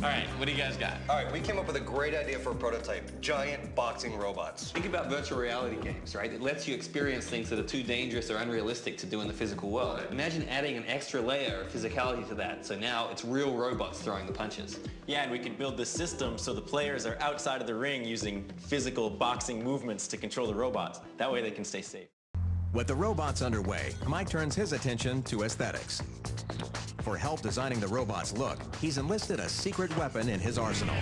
All right, what do you guys got? All right, we came up with a great idea for a prototype. Giant boxing robots. Think about virtual reality games, right? It lets you experience things that are too dangerous or unrealistic to do in the physical world. Imagine adding an extra layer of physicality to that, so now it's real robots throwing the punches. Yeah, and we can build the system so the players are outside of the ring using physical boxing movements to control the robots. That way they can stay safe. With the robots underway, Mike turns his attention to aesthetics. For help designing the robot's look, he's enlisted a secret weapon in his arsenal.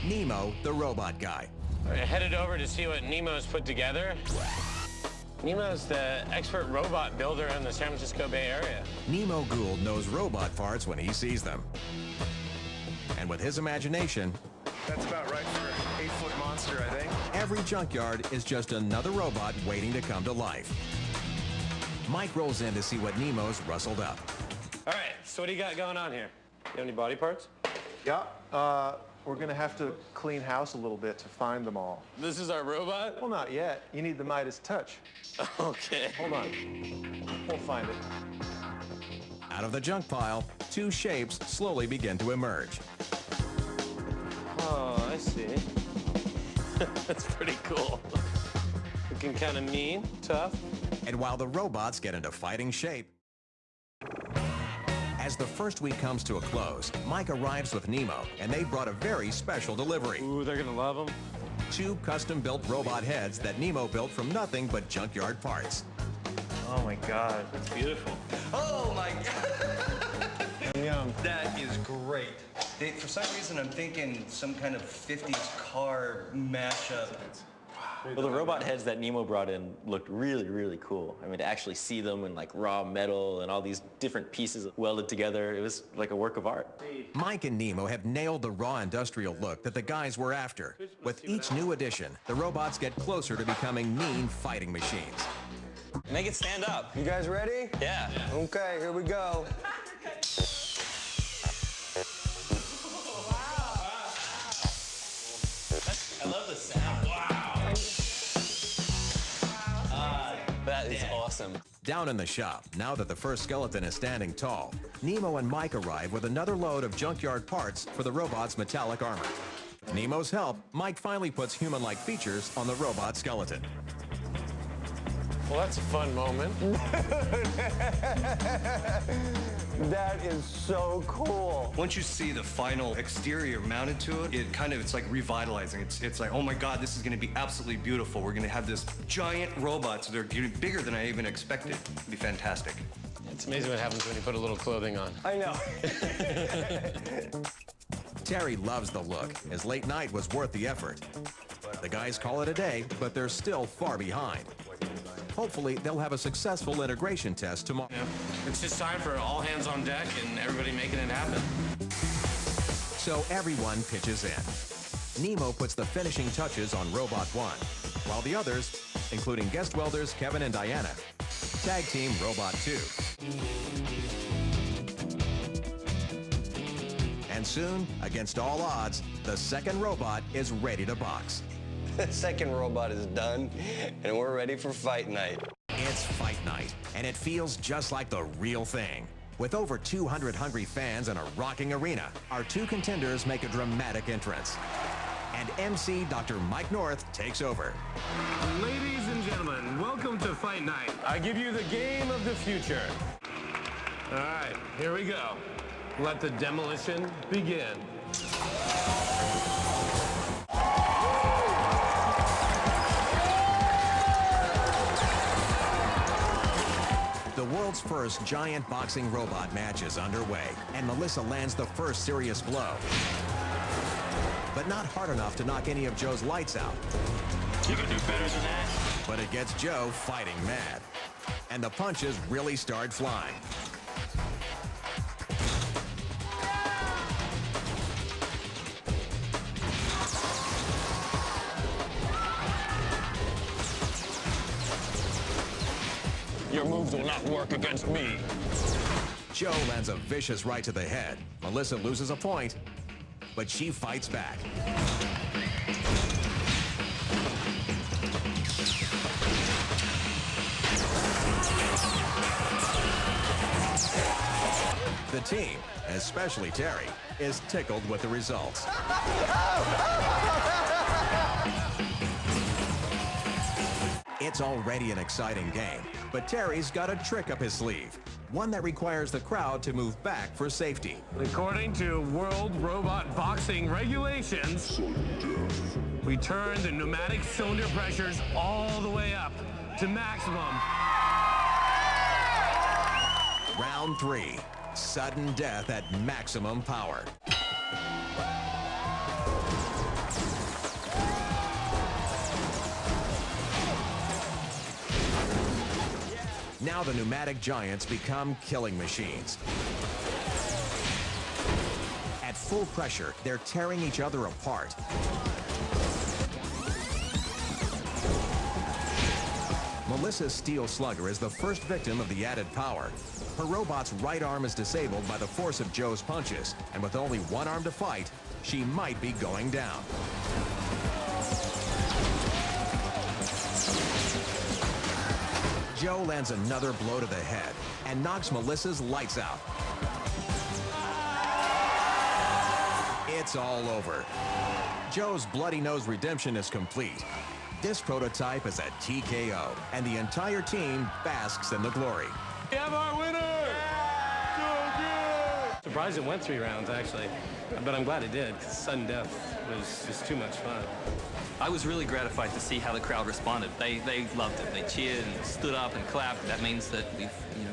Nemo, the robot guy. We're headed over to see what Nemo's put together. Nemo's the expert robot builder in the San Francisco Bay Area. Nemo Gould knows robot parts when he sees them. And with his imagination, that's about right for an 8-foot monster, I think. Every junkyard is just another robot waiting to come to life. Mike rolls in to see what Nemo's rustled up. All right, so what do you got going on here? You have any body parts? Yeah, we're gonna have to clean house a little bit to find them all. This is our robot? Well, not yet. You need the Midas touch. Okay. Hold on. We'll find it. Out of the junk pile, two shapes slowly begin to emerge. Oh, I see. That's pretty cool. Looking kind of mean, tough. And while the robots get into fighting shape, as the first week comes to a close, Mike arrives with Nemo, and they brought a very special delivery. Ooh, they're gonna love them. Two custom-built robot heads that Nemo built from nothing but junkyard parts. Oh my God, that's beautiful. Oh my God! Yum. That is great. For some reason, I'm thinking some kind of 50s car mashup. Well, the robot heads that Nemo brought in looked really, really cool. I mean, to actually see them in like raw metal and all these different pieces welded together, it was like a work of art. Mike and Nemo have nailed the raw industrial look that the guys were after. With each new addition, the robots get closer to becoming mean fighting machines. Make it stand up. You guys ready? Yeah. Okay, here we go. I love the sound. Wow. That is awesome. Down in the shop, now that the first skeleton is standing tall, Nemo and Mike arrive with another load of junkyard parts for the robot's metallic armor. With Nemo's help, Mike finally puts human-like features on the robot skeleton. Well, that's a fun moment. That is so cool. Once you see the final exterior mounted to it, it's like revitalizing. It's like, oh my God, this is gonna be absolutely beautiful. We're gonna have this giant robots that are getting bigger than I even expected. It'll be fantastic. It's amazing what happens when you put a little clothing on. I know. Terry loves the look. His late night was worth the effort. The guys call it a day, but they're still far behind. Hopefully, they'll have a successful integration test tomorrow. Yeah. It's just time for all hands on deck and everybody making it happen. So everyone pitches in. Nemo puts the finishing touches on Robot 1, while the others, including guest welders Kevin and Diana, tag team Robot 2. And soon, against all odds, the second robot is ready to box. The second robot is done, and we're ready for fight night. It's fight night, and it feels just like the real thing. With over 200 hungry fans and a rocking arena, our two contenders make a dramatic entrance. And MC Dr. Mike North takes over. Ladies and gentlemen, welcome to Fight Night. I give you the game of the future. All right, here we go. Let the demolition begin. The world's first giant boxing robot match is underway, and Melissa lands the first serious blow. But not hard enough to knock any of Joe's lights out. You can do better than that. But it gets Joe fighting mad. And the punches really start flying. Your moves will not work against me. Joe lands a vicious right to the head. Melissa loses a point, but she fights back. The team, especially Terry, is tickled with the results. It's already an exciting game, but Terry's got a trick up his sleeve. One that requires the crowd to move back for safety. According to World Robot Boxing regulations, we turn the pneumatic cylinder pressures all the way up to maximum. Round 3, sudden death at maximum power. Now the pneumatic giants become killing machines. At full pressure, they're tearing each other apart. Melissa's steel slugger is the first victim of the added power. Her robot's right arm is disabled by the force of Joe's punches, and with only one arm to fight, she might be going down. Joe lands another blow to the head and knocks Melissa's lights out. It's all over. Joe's bloody nose redemption is complete. This prototype is a TKO, and the entire team basks in the glory. We have our winner! So good! Surprised it went 3 rounds, actually. But I'm glad it did, because sudden death was just too much fun. I was really gratified to see how the crowd responded. They loved it. They cheered and stood up and clapped. That means that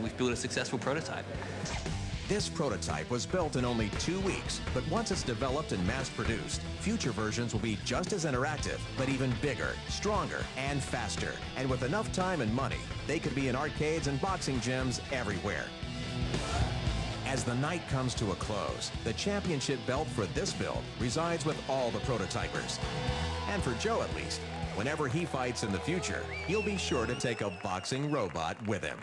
we've built a successful prototype. This prototype was built in only 2 weeks, but once it's developed and mass-produced, future versions will be just as interactive, but even bigger, stronger, and faster. And with enough time and money, they could be in arcades and boxing gyms everywhere. As the night comes to a close, the championship belt for this build resides with all the prototypers. And for Joe at least, whenever he fights in the future, he'll be sure to take a boxing robot with him.